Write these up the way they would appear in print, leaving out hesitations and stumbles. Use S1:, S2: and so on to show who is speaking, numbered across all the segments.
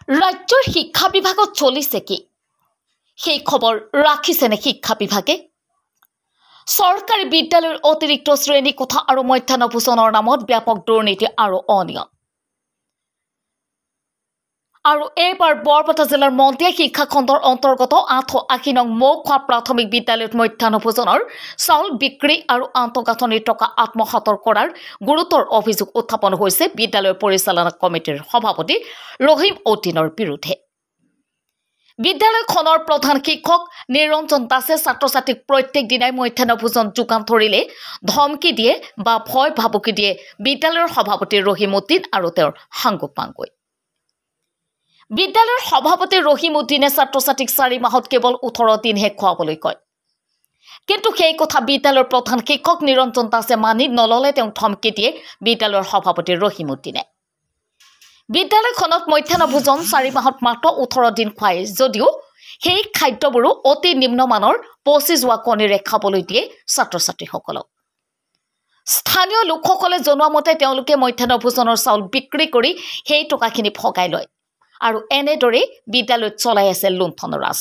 S1: ৰাজ্যৰ শিক্ষা বিভাগত চলিছে কি সেই খবৰ ৰাখিছেনে শিক্ষা বিভাগে? চৰকাৰী বিদ্যালয়ৰ অতিৰিক্ত শ্ৰেণী কোঠা আৰু মধ্যাহ্ন ভোজনৰ নামত ব্যাপক দুৰ্নীতি আৰু অনিয়ম। আৰু এইবাৰ বৰপেটা জিলাৰ মন্ত্ৰী শিক্ষা খণ্ডৰ অন্তৰ্গত ৮৮ নং মৌখোৱা প্ৰাথমিক বিদ্যালয়ত মধ্যাহ্ন ভোজনৰ চাউল বিক্ৰী আৰু আন্তঃগাঁথনিৰ টকা আত্মসাতৰ কৰাৰ গুৰুতৰ অভিযোগ উত্থাপন হৈছে বিদ্যালয় পৰিচালনা কমিটিৰ সভাপতি ৰহিম উদ্দিনৰ বিৰুদ্ধে। বিদ্যালয়খনৰ প্ৰধান শিক্ষক নিৰঞ্জন দাসে ছাত্ৰ ছাত্ৰীক প্ৰত্যেক দিনাই মধ্যাহ্ন ভোজন যোগান ধৰিলে ধমকি দিয়ে বা ভয় ভাবুকি দিয়ে বিদ্যালয়ৰ সভাপতি ৰহিম উদ্দিন আৰু তেওঁৰ সাংগুক পাংগুই। বিদ্যালয়ৰ সভাপতি ৰহিম উদ্দিনে ছাত্ৰ ছাত্ৰীক 4 মাহত কেৱল 18 দিনহে খুৱাবলৈ কয়, কিন্তু সেই কথা বিদ্যালয়ৰ প্ৰধান শিক্ষক নিৰঞ্জন দাসে মানি নললে তেওঁ ধমকি দিয়ে বিদ্যালয়ৰ সভাপতি ৰহিম উদ্দিনে। বিদ্যালয়খনত মধ্যাহ্ন ভোজন 4 মাহত মাত্ৰ 18 দিন খুৱায় যদিও সেই খাদ্যবোৰো অতি নিম্নমানৰ পচি যোৱা কণীৰে খাবলৈ দিয়ে ছাত্ৰ ছাত্ৰীসকলক। স্থানীয় লোকসকলে জনোৱা মতে তেওঁলোকে মধ্যাহ্ন ভোজনৰ চাউল বিক্ৰী কৰি সেই টকাখিনি ভগাই লয় আৰু এনেদৰে বিদ্যালয়ত চলাই আছে লুণ্ঠনৰ ৰাজ।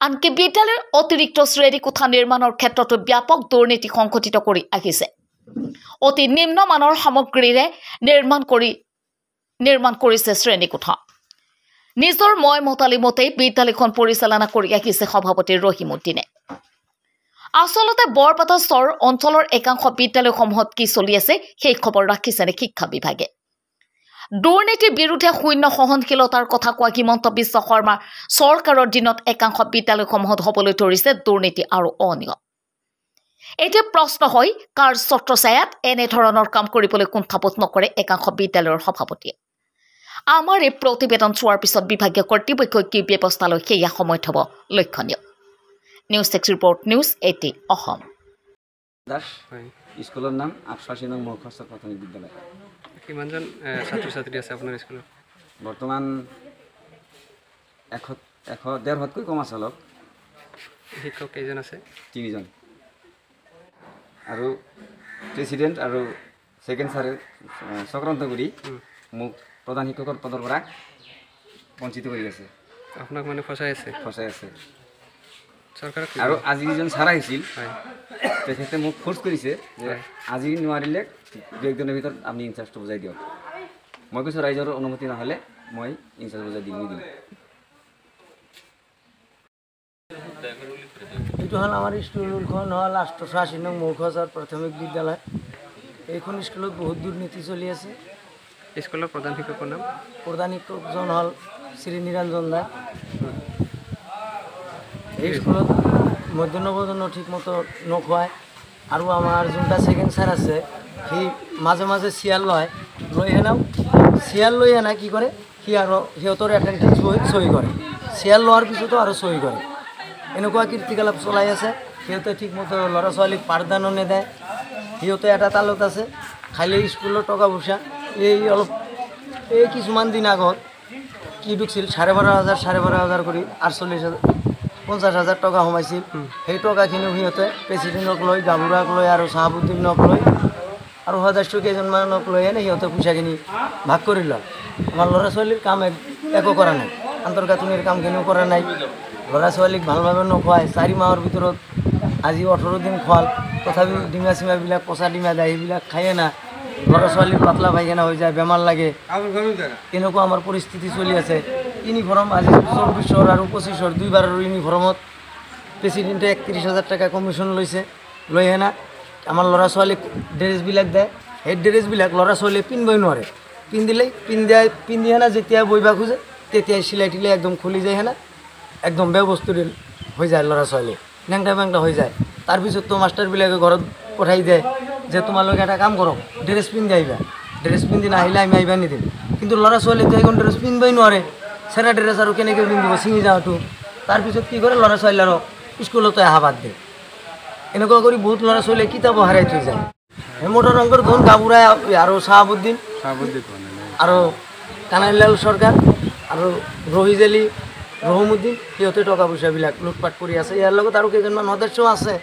S1: আনকি বিদ্যালয়ৰ অতিৰিক্ত শ্ৰেণী কোঠা নিৰ্মাণৰ ক্ষেত্ৰতো ব্যাপক দুৰ্নীতি সংঘটিত কৰি আহিছে। অতি নিম্নমানৰ সামগ্ৰীৰে নিৰ্মাণ কৰিছে শ্ৰেণী কোঠা। নিজৰ মতালি মতে বিদ্যালয়খন পৰিচালনা কৰি আহিছে সভাপতি ৰহিম উদ্দিনে। আচলতে বৰপেটা চৰ অঞ্চলৰ একাংশ বিদ্যালয়সমূহত কি চলি আছে সেই খবৰ ৰাখিছেনে শিক্ষা বিভাগে? দুৰ্নীতিৰ বিৰুদ্ধে শূন্য সহনশীলতাৰ কথা কোৱা হিমন্ত বিশ্ব শৰ্মাৰ চৰকাৰৰ দিনত একাংশ বিদ্যালয়সমূহত হ'বলৈ ধৰিছে দুৰ্নীতি আৰু অনিয়ম। এতিয়া প্ৰশ্ন হয়, কাৰ ছত্ৰছায়াত এনেধৰণৰ কাম কৰিবলৈ কুণ্ঠাবোধ নকৰে একাংশ বিদ্যালয়ৰ সভাপতিয়ে? আমাৰ এই প্ৰতিবেদন চোৱাৰ পিছত বিভাগীয় কৰ্তৃপক্ষই কি ব্যৱস্থা লয় সেয়া সময়ত হ'ব লক্ষণীয়। নিউজ টেক্স ৰিপৰ্ট, নিউজ 18 অসম।
S2: স্কুলৰ নাম ৮৮ নং মৌখোৱা প্ৰাথমিক বিদ্যালয়।
S3: কিমানজন ছাত্ৰ ছাত্ৰী আছে আপোনাৰ স্কুলত?
S2: বৰ্তমান ১৫০তকৈ কম আছে অলপ।
S3: শিক্ষক কেইজন আছে?
S2: ৩জন। আৰু প্ৰেচিডেণ্ট আৰু ছেকেণ্ড ছাৰে চক্ৰান্ত কৰি মোক প্ৰধান শিক্ষকৰ পদৰ পৰা বঞ্চিত কৰি আছে।
S3: আপোনাক মানে ফচাই আছে?
S2: ফচাই আছে।
S3: চৰকাৰক
S2: আৰু আজি যিজন ছাৰ আহিছিল তেখেতে মোক ফ'ৰ্চ কৰিছে যে আজি নোৱাৰিলে 2-1 দিনৰ ভিতৰত আপুনি ইনচাৰ্জটো বুজাই দিয়ক। মই কৈছোঁ ৰাইজৰ অনুমতি নহ'লে মই ইনচাৰ্জ বুজাই দিম নিদিম।
S4: এইটো হ'ল আমাৰ স্কুলখন হ'ল ৮৮ নং মৌখোৱা প্ৰাথমিক বিদ্যালয়। এইখন স্কুলত বহুত দুৰ্নীতি চলি আছে।
S3: স্কুলৰ প্ৰধান শিক্ষকৰ নাম?
S4: প্ৰধান শিক্ষকজন হ'ল শ্ৰী নিৰঞ্জন দাস। এই স্কুলত মধ্যাহ্ন ভোজনো ঠিকমতো নোখোৱায় আৰু আমাৰ যোনটা ছেকেণ্ড ছাৰ আছে সি মাজে মাজে চিয়াৰ লৈ আনে কি কৰে, সি আৰু সিহঁতৰ এটেণ্ডেঞ্চ বহীত চহী কৰে। চিয়াৰ লোৱাৰ পিছতো আৰু চহী কৰে। এনেকুৱা কীৰ্তিকলাপ চলাই আছে। সিহঁতে ঠিকমতো ল'ৰা ছোৱালীক পাঠদানো নেদায়। সিহঁতে এটা তালত আছে, খালি স্কুলৰ টকা পইচা এই কিছুমান দিন আগত কি ঢুকছিল 12,500 কৰি 50,000 টকা সোমাইছিল। সেই টকাখিনিও সিহঁতে প্ৰেচিডেণ্টক লৈ, গাভৰুৱাক লৈ আৰু চাহাবুদ্দিনক লৈ আৰু সদস্য কেইজনমানক লৈ আনে সিহঁতে পইচাখিনি ভাগ কৰি লয়। আমাৰ ল'ৰা ছোৱালীৰ কাম একো কৰা নাই, আন্তঃগাঁথনিৰ কামখিনিও কৰা নাই। ল'ৰা ছোৱালীক ভালভাৱে নোখোৱায়। 4 মাহৰ ভিতৰত আজি 18 দিন খোৱাল, তথাপিও ডিঙা চিঙাবিলাক পচা ডিঙা যায়, সেইবিলাক খায়ে না। ল'ৰা ছোৱালীৰ পাতলা পায়খানা হৈ যায়, বেমাৰ লাগে। এনেকুৱা আমাৰ পৰিস্থিতি চলি আছে। ইউনিফৰ্ম আজি 24 আৰু 25 দুইবাৰৰ ইউনিফৰ্মত প্ৰেচিডেণ্টে 31,000 টকা কমিশ্যন লৈ আনা আমাৰ ল'ৰা ছোৱালীক ড্ৰেছবিলাক দিয়ে। সেই ড্ৰেছবিলাক ল'ৰা ছোৱালীয়ে পিন্ধিবই নোৱাৰে। পিন্ধি আনা যেতিয়া বহিবা খোজে তেতিয়াই চিলাই টিলাই একদম খুলি যায় হেনা, একদম বেয়া বস্তু হৈ যায়। ল'ৰা ছোৱালী নেংটা বেংটা হৈ যায়। তাৰপিছততো মাষ্টাৰবিলাকে ঘৰত পঠাই দিয়ে যে তোমালোকে এটা কাম কৰক, ড্ৰেছ পিন্ধি আহিবা, ড্ৰেছ পিন্ধি নাহিলে আমি আহিবা নিদিম। কিন্তু ল'ৰা ছোৱালীটো এখন ড্ৰেছ পিন্ধিবই নোৱাৰে। চেৰা ড্ৰেছ আৰু কেনেকৈ পিন্ধিব, ছিঙি যাওঁতো। তাৰপিছত কি কৰে, ল'ৰা ছোৱালী আৰু স্কুলতে অহা বাদ দিয়ে। এনেকুৱা কৰি বহুত ল'ৰা ছোৱালীয়ে কিতাপ হাৰাই থৈ যায়। হেমন্ত ৰংগৰ ধন গাভৰুৱাই আৰু চাহাবুদ্দিন আৰু কানাইলাল চৰকাৰ আৰু ৰহিম উদ্দিন সিহঁতে টকা পইচাবিলাক লুটপাট কৰি আছে। ইয়াৰ লগত আৰু কেইজনমান সদস্য আছে।